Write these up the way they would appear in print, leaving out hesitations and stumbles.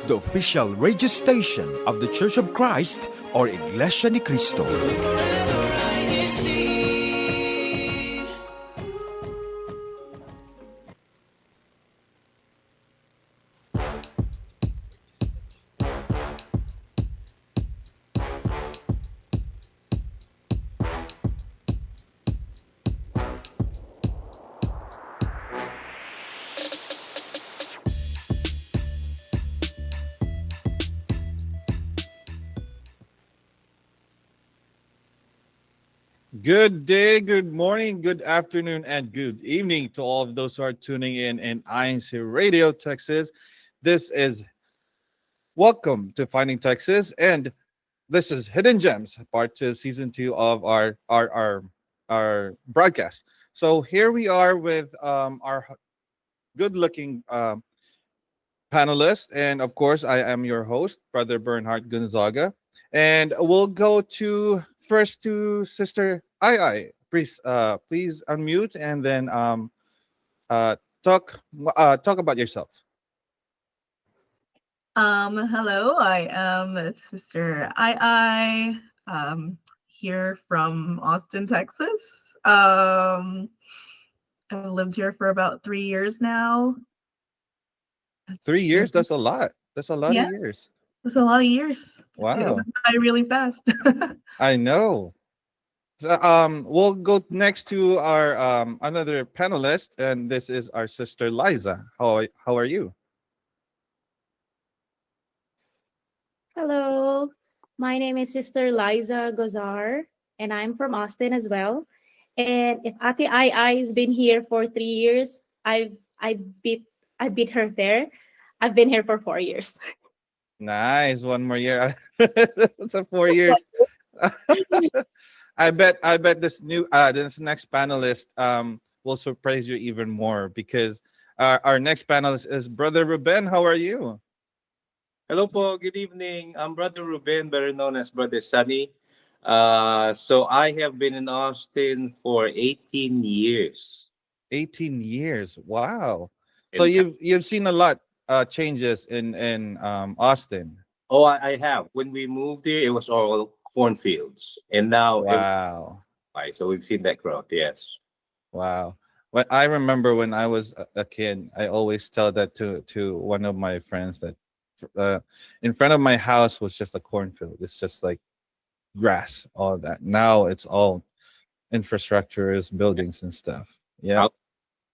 the official radio station of the Church of Christ or Iglesia ni Cristo. Good day, good morning, good afternoon, and good evening to all of those who are tuning in INCRadio, Texas. This is Welcome to Finding Texas, and this is Hidden Gems, part two, season two of our broadcast. So here we are with our good-looking panelist, and of course, I am your host, Brother Bernhard Gonzaga, and we'll go to first to Sister I. Please unmute and then uh, talk talk about yourself. Hello, I am Sister here from Austin, Texas. I've lived here for about 3 years now. 3 years? That's a lot. That's a lot of Yeah, years. it's a lot of years. It Wow, went by really fast. I know. So, we'll go next to our another panelist, and this is our sister Liza. How are you? Hello, my name is Sister Liza Gozar, and I'm from Austin as well. And if Ate Ai has been here for 3 years, I beat I beat her there. I've been here for 4 years. Nice, one more year. So 4 years. Just I bet this next panelist will surprise you even more because our next panelist is Brother Ruben. How are you? Hello po, good evening. I'm Brother Ruben, better known as Brother Sunny. So I have been in Austin for 18 years. 18 years. Wow. So And you've seen a lot changes in Austin. I have. When we moved here, it was all cornfields. And now Wow. so we've seen that growth, yes. Wow. Well, I remember when I was a kid, I always tell that to one of my friends that uh, in front of my house was just a cornfield. It's just like grass, all that. Now it's all infrastructures, buildings, and stuff. Yeah. Out,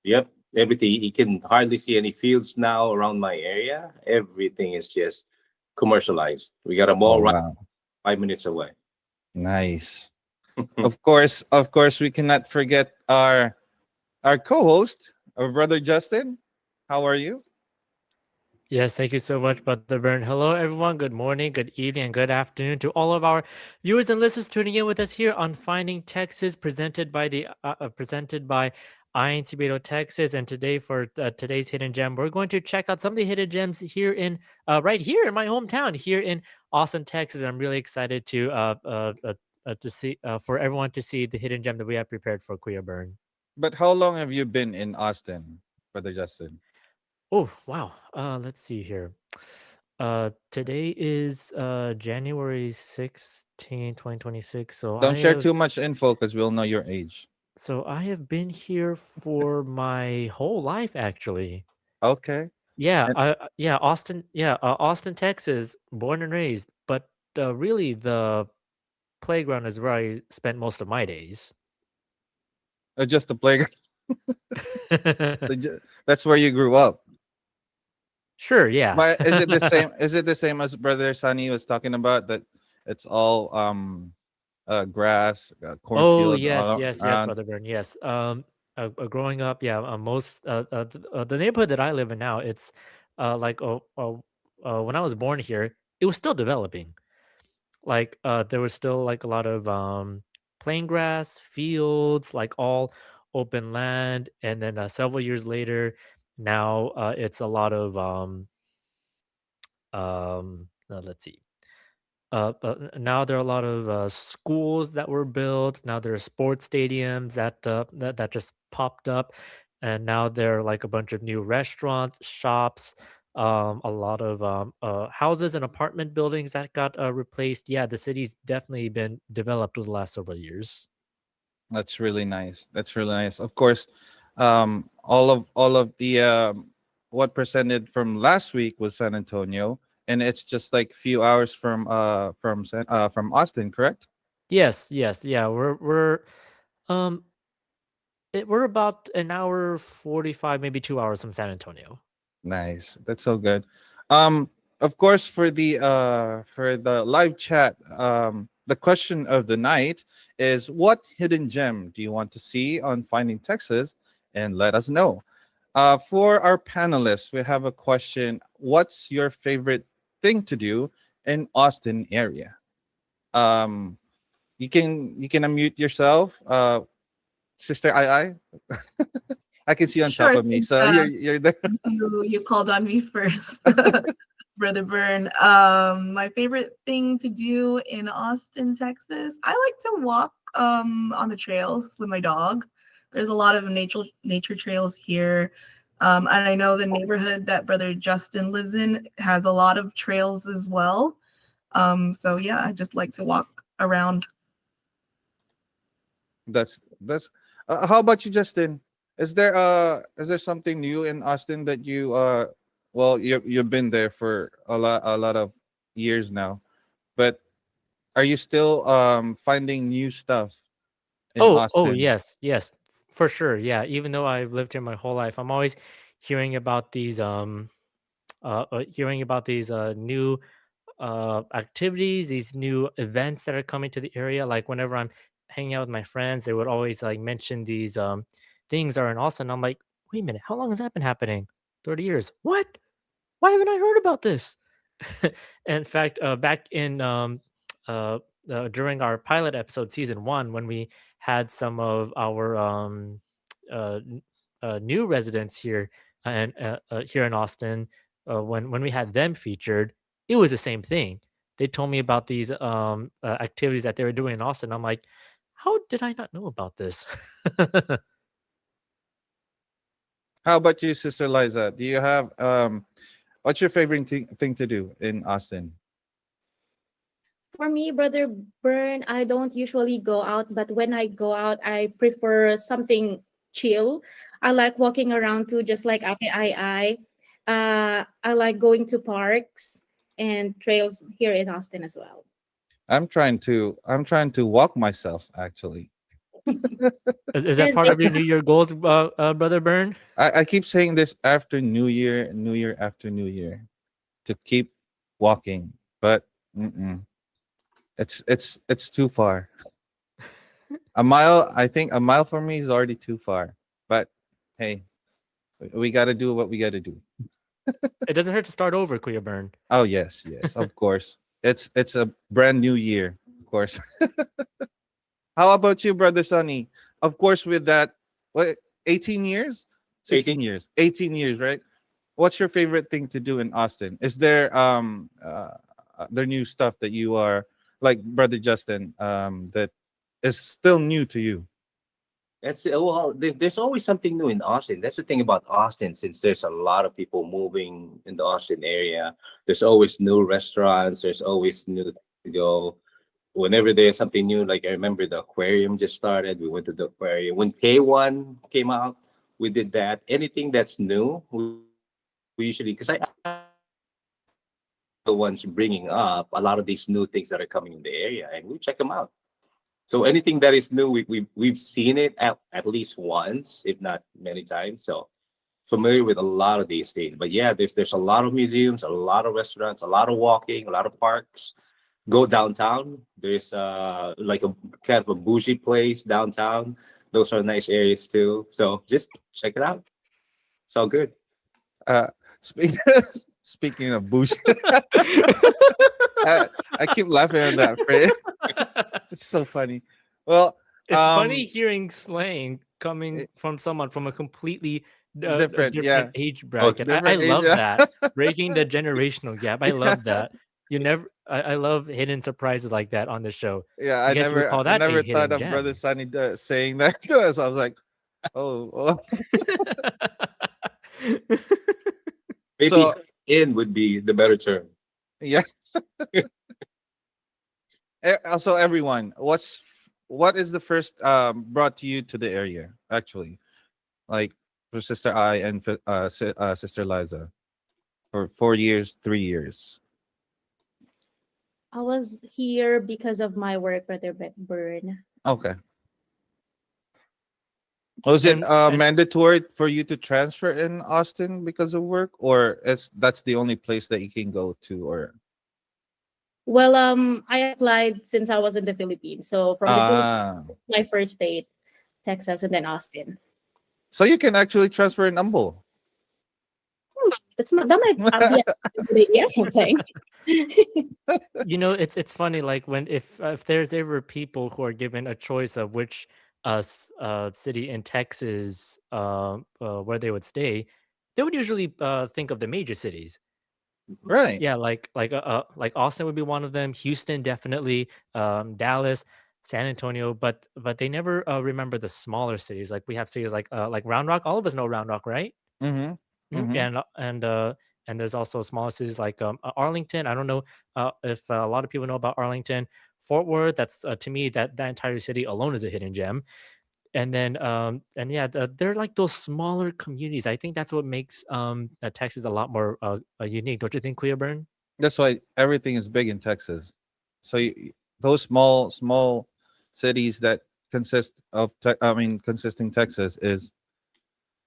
yep. Everything. You can hardly see any fields now around my area. Everything is just commercialized. We got a Oh mall right wow. 5 minutes away. Nice. Of course, we cannot forget our co-host, our brother Justin. How are you? Yes, thank you so much, Brother Bern. Hello, everyone. Good morning, good evening, and good afternoon to all of our viewers and listeners tuning in with us here on Finding Texas, presented by INCRadio Texas. And today, for today's hidden gem, we're going to check out some of the hidden gems here in right here in my hometown, here in Austin, Texas. I'm really excited to see for everyone to see the hidden gem that we have prepared for Kuya Bern. But how long have you been in Austin, brother Justin? Oh, wow. Let's see here. Today is January 16, 2026. Don't share too much info because we'll know your age. I have been here for my whole life actually. Okay. Yeah, And Austin, Texas, born and raised, but really the playground is where I spent most of my days. just the playground. That's where you grew up. Sure, yeah. But is it the same? Is it the same as brother Sunny was talking about that? It's all grass, Oh cornfield yes, all yes, yes, around. Brother Burn. Yes. Growing up, yeah, the neighborhood that I live in now, it's like when I was born here, it was still developing. Like there was still like a lot of plain grass, fields, like all open land, and then several years later, now it's a lot of let's see. Now there are a lot of schools that were built. Now there are sports stadiums that just popped up, and now there are like a bunch of new restaurants, shops, a lot of houses and apartment buildings that got replaced. Yeah, the city's definitely been developed over the last several years. That's really nice. That's really nice. Of course, all of the what presented from last week was San Antonio, and it's just like few hours from Austin, correct? Yes, yes, yeah. Um we're about an hour 45, maybe 2 hours from San Antonio. Nice. That's so good. Um, of course, for the live chat, the question of the night is, what hidden gem do you want to see on Finding Texas? And let us know. For our panelists, we have a question. What's your favorite thing to do in Austin area? Um, you can unmute yourself, Sister I. I can see you on top Sure. of me, so you're there. You called on me first, Brother Byrne. My favorite thing to do in Austin, Texas, I like to walk on the trails with my dog. There's a lot of nature trails here. And I know the neighborhood that Brother Justin lives in has a lot of trails as well. So yeah, I just like to walk around. That's how about you, Justin? Is there something new in Austin that you well, you've been there for a lot of years now, but are you still finding new stuff in Oh, Austin? yes, yes, for sure. Yeah, even though I've lived here my whole life, I'm always hearing about these new activities, these new events that are coming to the area. Like whenever I'm hanging out with my friends, they would always like mention these things are in Austin. I'm like, wait a minute, how long has that been happening? 30 years. What? Why haven't I heard about this? In fact, back in uh, during our pilot episode, season one, when we had some of our new residents here and here in Austin, when we had them featured, it was the same thing. They told me about these activities that they were doing in Austin. I'm like, how did I not know about this? How about you, Sister Liza? Do you have what's your favorite thing to do in Austin? For me, Brother Byrne, I don't usually go out, but when I go out, I prefer something chill. I like walking around too, just like Ate I. I like going to parks and trails here in Austin as well. I'm trying to walk myself actually. Is that Yes, part it, of your New Year goals, Brother Byrne? I keep saying this after New Year, New Year after New Year, to keep walking, but mm-mm. It's too far. A mile, I think a mile for me is already too far. But hey, we got to do what we got to do. It doesn't hurt to start over, Kuya Byrne. Oh yes, yes, of course. It's a brand new year, of course. How about you, brother Sonny? Of course, with that, what 18 years, 16 18. years, 18 years, right? What's your favorite thing to do in Austin? Is there new stuff that you are like brother Justin that is still new to you? There's always something new in Austin. That's the thing about Austin, since there's a lot of people moving in the Austin area. There's always new restaurants. There's always new to go. Whenever there's something new, like I remember the aquarium just started. We went to the aquarium when K1 came out. We did that. Anything that's new, we usually, because I the ones bringing up a lot of these new things that are coming in the area, and we check them out. So anything that is new, we've seen it at least once, if not many times. So familiar with a lot of these things. But yeah, there's a lot of museums, a lot of restaurants, a lot of walking, a lot of parks. Go downtown. There's like a kind of a bougie place downtown. Those are nice areas too. So just check it out. It's all good. Uh, speaking speaking of bush, I keep laughing at that phrase. It's so funny. Well, It's funny um, hearing slang coming i- from someone from a completely different, different yeah, age Oh, bracket. I different age. love that. Breaking the generational gap. I Yeah, love that. I love hidden surprises like that on the show. yeah. I I guess you would never, call I that a never thought hidden of brother gem. Sunny saying that to us. I was like, oh, oh. maybe So In would be the better term. Yeah. Also, everyone, what is the first brought to you to the area? Actually, like for Sister I and Sister Liza, for 4 years, 3 years. I was here because of my work, Brother Burn. Okay. Was it And mandatory for you to transfer in Austin because of work, or is that's the only place that you can go to? Or Well, I applied since I was in the Philippines. So from the Philippines, ah, my first state, Texas, and then Austin. so you can actually transfer in Umbo. That might be a good idea, I'm saying. it's funny, like when if there's ever people who are given a choice of which city in Texas where they would stay, they would usually think of the major cities. Right. Yeah, like Austin would be one of them. Houston, definitely. Dallas, San Antonio, but they never remember the smaller cities. Like we have cities like Round Rock. All of us know Round Rock, right? Mm-hmm. Mhm. Mm-hmm. And there's also smaller cities like Arlington. I don't know if a lot of people know about Arlington. Fort Worth. That's to me that entire city alone is a hidden gem. And then and yeah, they're like those smaller communities. I think that's what makes Texas a lot more unique. Don't you think, Clearburn? That's why everything is big in Texas. So those small cities that consisting Texas is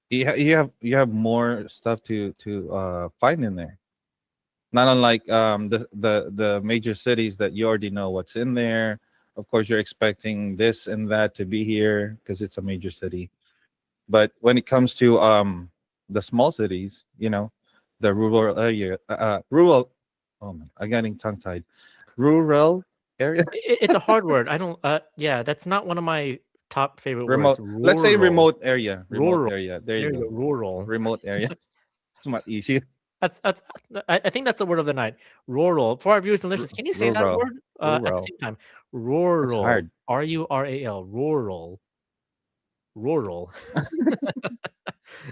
you have more stuff to find in there. Not unlike the major cities that you already know what's in there. Of course, you're expecting this and that to be here because it's a major city. But when it comes to the small cities, the rural area, rural. Oh man, I'm getting tongue tied. Rural area, It's a hard word. I don't. Yeah, that's not one of my top favorite words. remote. Let's say Rural, remote area. Remote rural. area. There you There you go. go. Rural. Remote area. It's much easier. That's. I think that's the word of the night. Rural. For our viewers and listeners, can you say that Rural. word at the Rural. same time? It's Rural. hard. Rural. Rural. Rural.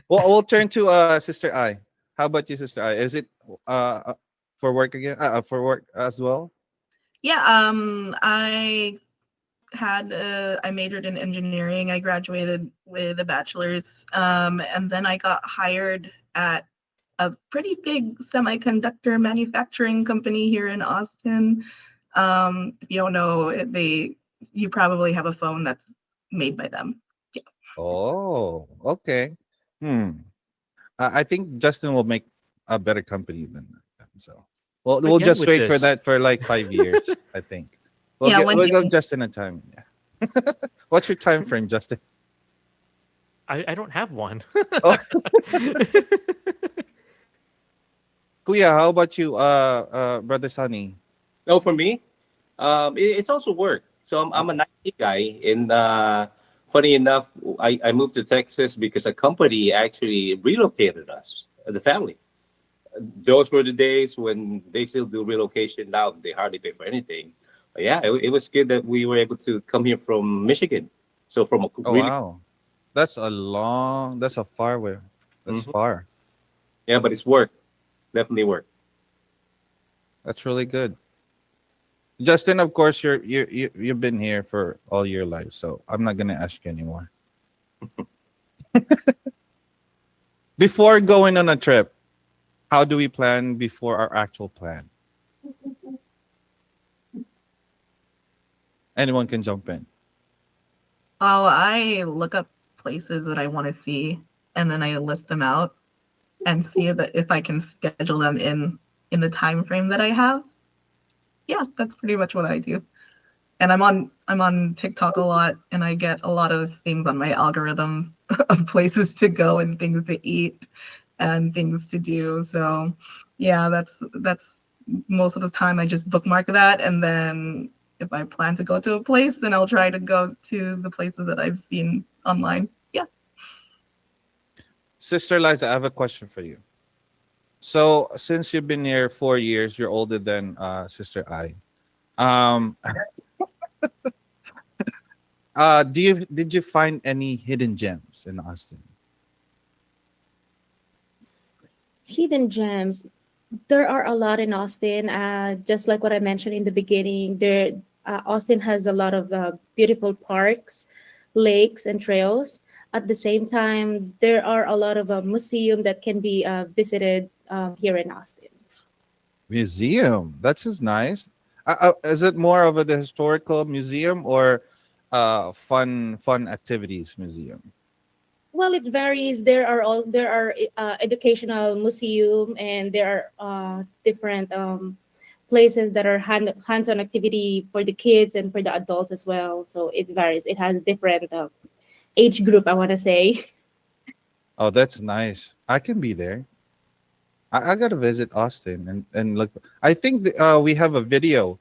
Well, we'll turn to Sister I. How about you, Sister I? Is it for work again? For work as well? Yeah, I majored in engineering. I graduated with a bachelor's, and then I got hired at a pretty big semiconductor manufacturing company here in Austin. If you don't know, you probably have a phone that's made by them. Yeah. Oh, okay. Hmm. I think Justin will make a better company than that. So we'll Again just with wait for this. that for like 5 years. I think Yeah, one we'll give day. Justin a time. Yeah. What's your time frame, Justin? I don't have one. Oh, Kuya, how about you, brother Sunny? No, for me, it's also work. So I'm an IT guy, and funny enough, I moved to Texas because a company actually relocated us, the family. Those were the days when they still do relocation. Now they hardly pay for anything. But yeah, it was good that we were able to come here from Michigan. So from a Oh really, wow, that's a far way. That's Mhm. far. Yeah, but it's work, definitely work. That's really good. Justin, of course, you've been here for all your life, so I'm not gonna ask you anymore. Before going on a trip, how do we plan before our actual plan? Anyone can jump in. Oh, I look up places that I want to see, and then I list them out and see that if I can schedule them in the time frame that I have. Yeah, that's pretty much what I do. And I'm on TikTok a lot, and I get a lot of things on my algorithm of places to go and things to eat and things to do. So yeah, that's most of the time I just bookmark that, and then if I plan to go to a place, then I'll try to go to the places that I've seen online. Yeah. Sister Liza, I have a question for you. So since you've been here 4 years, you're older than Sister I. Um, did you find any hidden gems in Austin? Hidden gems. There are a lot in Austin. Just like what I mentioned in the beginning, Austin has a lot of beautiful parks, lakes, and trails. At the same time, there are a lot of museum that can be visited here in Austin. Museum. That's just nice. Is it more of the historical museum or fun activities museum? Well, it varies. There are educational museum, and there are different places that are hands-on activity for the kids and for the adults as well. So it varies. It has different age group, I want to say. Oh, that's nice. I can be there. I gotta visit Austin and look. I think we have a video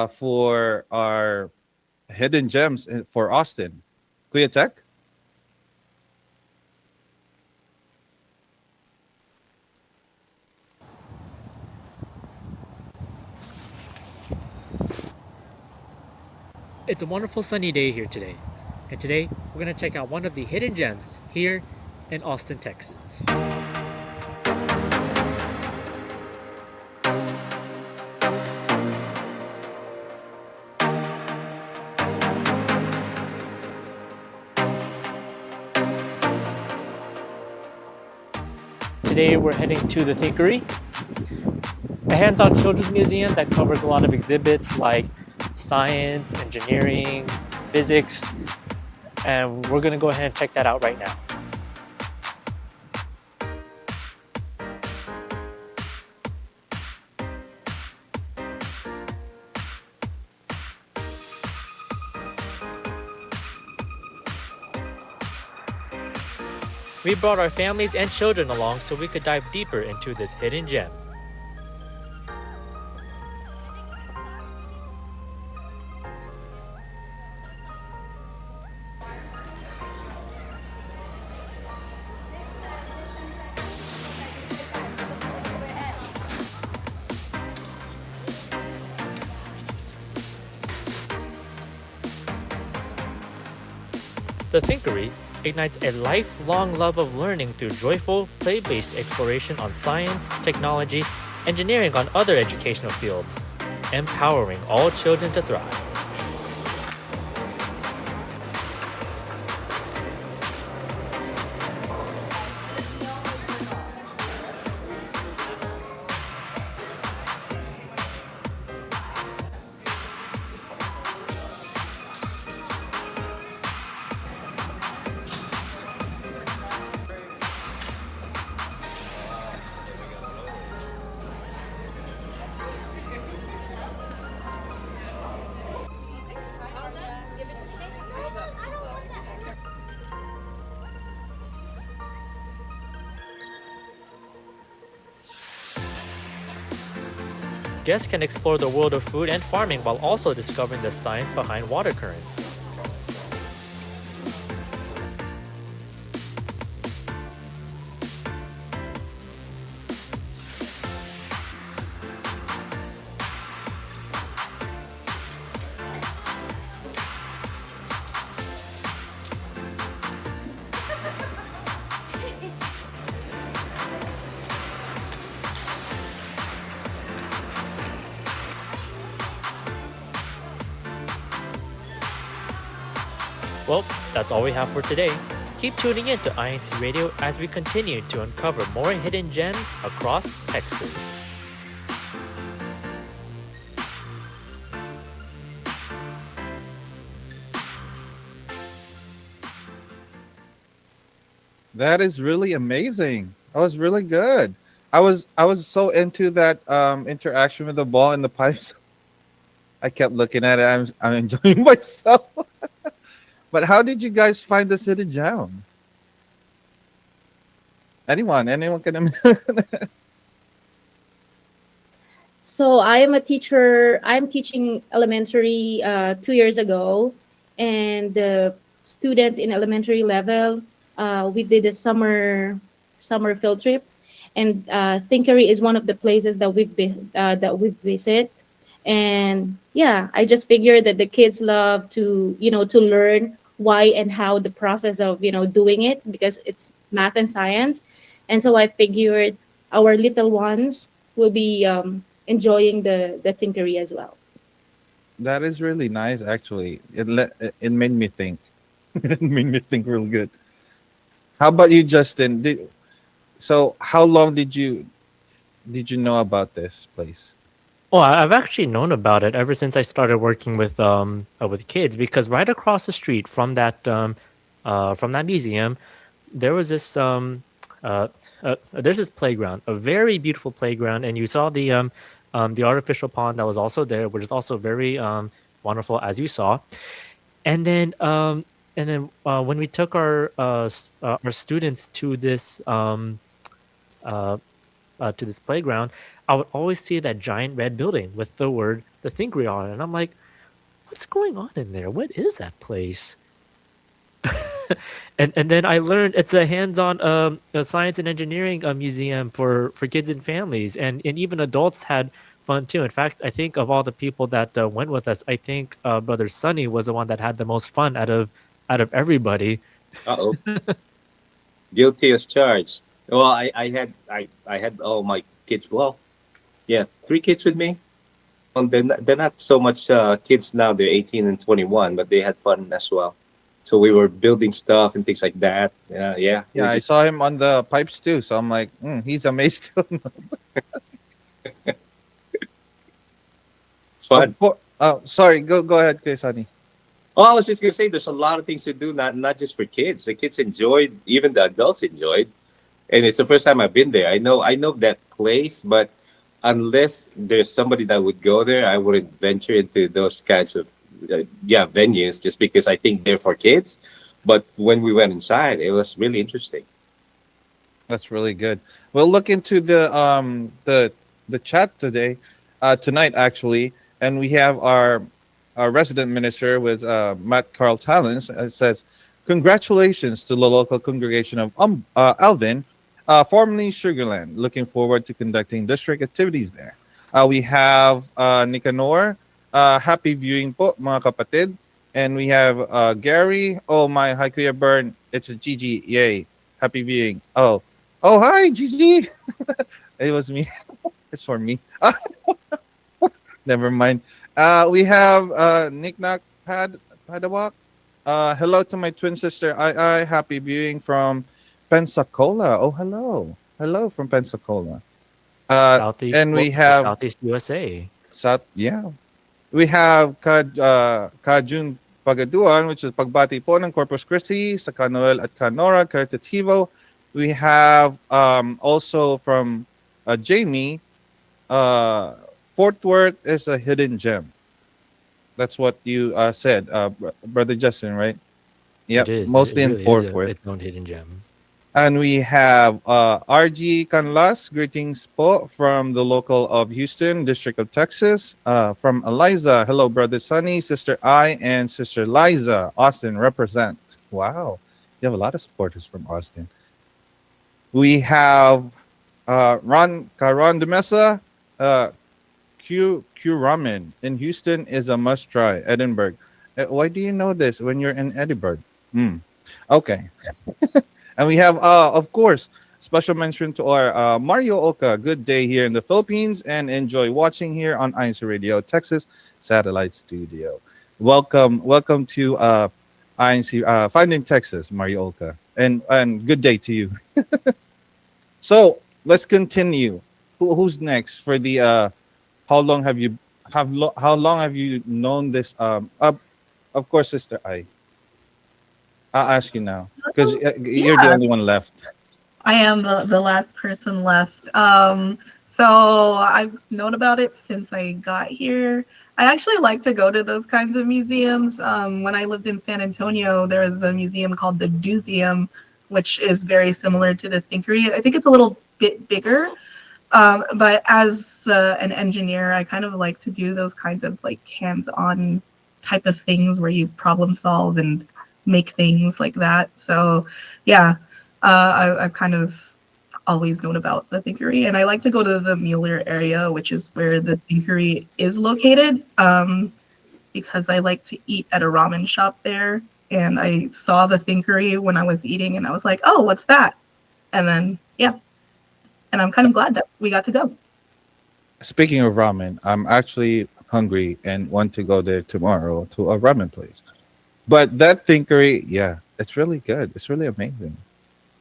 for our hidden gems for Austin. Kuya Tech? It's a wonderful sunny day here today. And today, we're going to check out one of the hidden gems here in Austin, Texas. Today, we're heading to the Thinkery, a hands-on children's museum that covers a lot of exhibits like science, engineering, physics, and we're gonna go ahead and check that out right now. We brought our families and children along so we could dive deeper into this hidden gem. The Thinkery ignites a lifelong love of learning through joyful, play-based exploration on science, technology, engineering on other educational fields, empowering all children to thrive. Guests can explore the world of food and farming while also discovering the science behind water currents. Well, that's all we have for today. Keep tuning in to INCRadio as we continue to uncover more hidden gems across Texas. That is really amazing. That was really good. I was so into that interaction with the ball and the pipes. I kept looking at it. I'm enjoying myself. But how did you guys find this hidden gem? Anyone can. So I am a teacher. I'm teaching elementary 2 years ago, and the students in elementary level, we did a summer field trip, and Thinkery is one of the places that we've visit. And yeah, I just figured that the kids love to learn why and how the process of doing it, because it's math and science. And so I figured our little ones will be enjoying the thinkery as well. That is really nice, actually. It made me think. It made me think real good. How about you, Justin? So how long did you know about this place? Oh, I've actually known about it ever since I started working with kids, because right across the street from that museum, there was this uh, there's this playground, a very beautiful playground, and you saw the artificial pond that was also there, which is also very wonderful, as you saw. And then when we took our students uh, to this playground, I would always see that giant red building with the word "the Thinkery" on it, and I'm like, "What's going on in there? What is that place?" And then I learned it's a hands-on a science and engineering museum for kids and families, and even adults had fun too. In fact, I think of all the people that went with us, I think Brother Sunny was the one that had the most fun out of everybody. Uh-oh. Guilty as charged. Well, I had all my kids. Well, yeah, three kids with me. They're not so much kids now. They're 18 and 21, but they had fun as well. So we were building stuff and things like that. Yeah, we Yeah, I just saw him on the pipes too. So I'm like, he's amazed too. it's fun. Oh, sorry. Go ahead, Kesani. Oh, I was just gonna say, there's a lot of things to do, not just for kids. The kids enjoyed, even the adults enjoyed, and it's the first time I've been there. I know that place, but unless there's somebody that would go there, I wouldn't venture into those kinds of venues just because I think they're for kids. But when we went inside, it was really interesting. That's really good. We'll look into the chat today, tonight actually, and we have our resident minister with Matt Carl Talens. It says, "Congratulations to the local congregation of Alvin, formerly Sugarland. Looking forward to conducting district activities there." We have Nicanor. Happy viewing po, mga kapatid. And we have Gary. Oh my, hi Kuya Bern. It's a Gigi. Yay. Happy viewing. Oh, hi, Gigi. It was me. It's for me. Never mind. We have Nick Nack Padawak. Hello to my twin sister. I happy viewing from Pensacola. Oh, hello. Hello from Pensacola. Southeast, And we well, have Southeast USA. South, yeah. We have Kajun Pagaduan, which is pagbati po ng Corpus Christi sa Kanoel at Canora Caritativo. We have also from Jamie, Fort Worth is a hidden gem. That's what you said, Brother Justin, right? It Yep, is. It mostly in really is Fort Worth. its own hidden gem. And we have RG Canlas. Greetings po from the local of Houston, District of Texas. From Eliza. Hello, Brother Sunny, Sister I, and Sister Liza. Austin represent. Wow. You have a lot of supporters from Austin. We have Ron de Mesa. Q Ramen in Houston is a must try. Edinburgh. Why do you know this when you're in Edinburgh? Okay. And we have, of course, special mention to our Mario Oka. Good day here in the Philippines and enjoy watching here on INCRadio Texas Satellite Studio. Welcome to INC Finding Texas, Mario Oka, and good day to you. So let's continue. Who's next for the? How long have you how long have you known this? Of course, Sister I. I'll ask you now because you're the Yeah, only one left. I am the last person left. So I've known about it since I got here. I actually like to go to those kinds of museums. When I lived in San Antonio, there is a museum called the Dooseum, which is very similar to the Thinkery. I think it's a little bit bigger. But as an engineer, I kind of like to do those kinds of like hands-on type of things where you problem solve and make things like that. So yeah, I've kind of always known about the Thinkery, and I like to go to the Mueller area, which is where the Thinkery is located, because I like to eat at a ramen shop there. And I saw the Thinkery when I was eating, and I was like, "Oh, what's that?" And then yeah, and I'm kind of glad that we got to go. Speaking of ramen, I'm actually hungry and want to go there tomorrow to a ramen place. But that thinkery, yeah, it's really good. It's really amazing.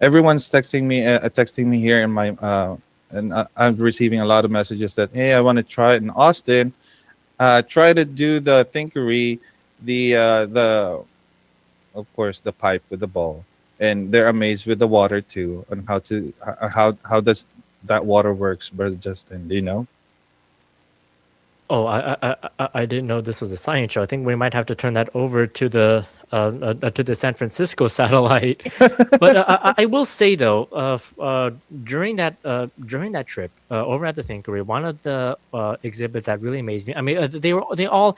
Everyone's texting me here in my and I'm receiving a lot of messages that hey, I want to try it in Austin. Try to do the thinkery, the of course the pipe with the ball, and they're amazed with the water too, on how to how does that water works, brother Justin? Do you know? Oh, I didn't know this was a science show. I think we might have to turn that over to the San Francisco satellite. But I will say though, during that trip over at the Thinkery, one of the exhibits that really amazed me. I mean, they all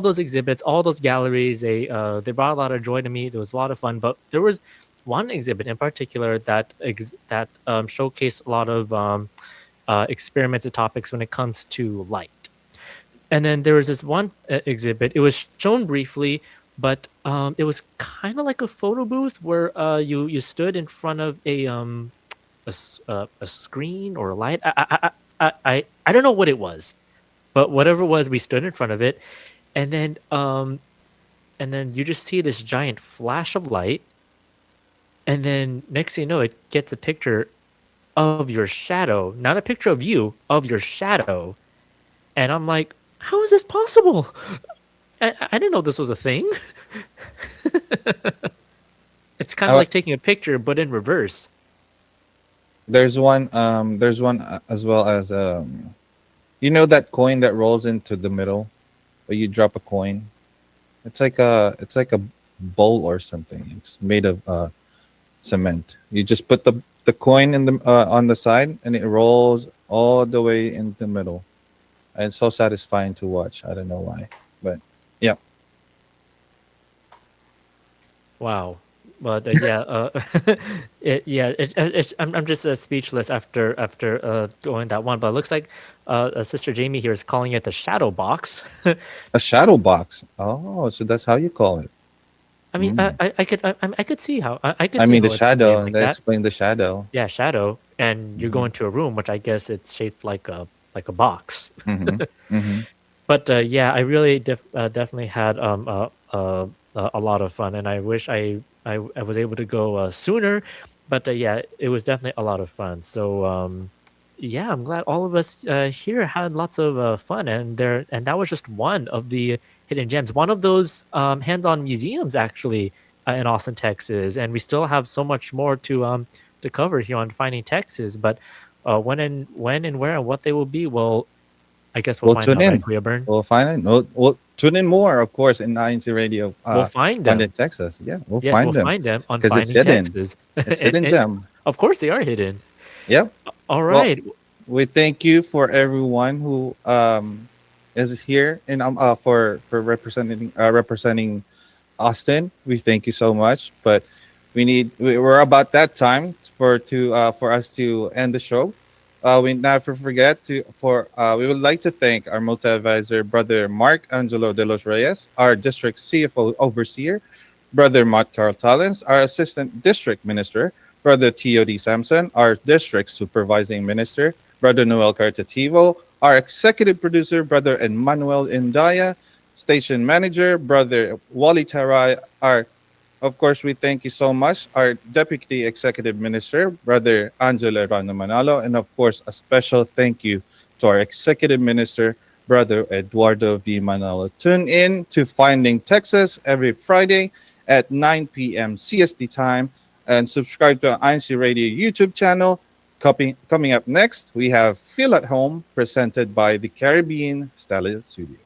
those exhibits, all those galleries, they brought a lot of joy to me. There was a lot of fun, but there was one exhibit in particular that showcased a lot of experiments and topics when it comes to light. And then there was this one exhibit. It was shown briefly, but it was kind of like a photo booth where you stood in front of a screen or a light. I don't know what it was, but whatever it was, we stood in front of it, and then you just see this giant flash of light, and then next thing you know, it gets a picture of your shadow, not a picture of you, of your shadow, and I'm like, how is this possible? I didn't know this was a thing. It's kind of I, like taking a picture, but in reverse. there's one as well as you know that coin that rolls into the middle where you drop a coin. It's like a bowl or something. It's made of cement. You just put the coin in the on the side, and it rolls all the way in the middle. And it's so satisfying to watch. I don't know why, but yeah. Wow. But yeah, I'm just speechless after going that one. But it looks like Sister Jamie here is calling it the shadow box. A shadow box. Oh, so that's how you call it. I mean, Mm. I could see how I could I see mean the how it's made shadow. like They that. explain the shadow. Yeah, shadow, and you go Hmm. into a room, which I guess it's shaped like a box. Hmm. Hmm. But yeah, I really definitely had a lot of fun, and I wish I was able to go sooner. But yeah, it was definitely a lot of fun. So yeah, I'm glad all of us here had lots of fun, and that was just one of the hidden gems, one of those hands-on museums actually in Austin, Texas, and we still have so much more to cover here on Finding Texas. But when and where and what they will be, well, I guess we'll We'll find tune out, right, in. Kuya Burn? We'll find it. We'll tune in more, of course, in INC Radio. We'll find Find in them. Texas. Yeah, we'll Yes, find we'll them find them on because it's Finding hidden. Texas. It's hidden And gem. of course, they are hidden. Yep. All Well, right. we thank you for everyone who is here and for representing Austin. We thank you so much, but we're about that time for us to end the show. We never forget to for we would like to thank our multi advisor, Brother Mark Angelo de los Reyes, our district CFO overseer, Brother Matt Carl Talens, our assistant district minister, Brother T.O.D. Sampson, our district supervising minister, Brother Noel Cartativo, our executive producer, Brother Emmanuel Indaya, station manager, Brother Wally Tarai, our of course, we thank you so much, our Deputy Executive Minister, Brother Angelo Rano Manalo, and of course, a special thank you to our Executive Minister, Brother Eduardo V. Manalo. Tune in to Finding Texas every Friday at 9 p.m. CST time and subscribe to our INC Radio YouTube channel. Coming up next, we have Feel at Home presented by the Caribbean Style Studio.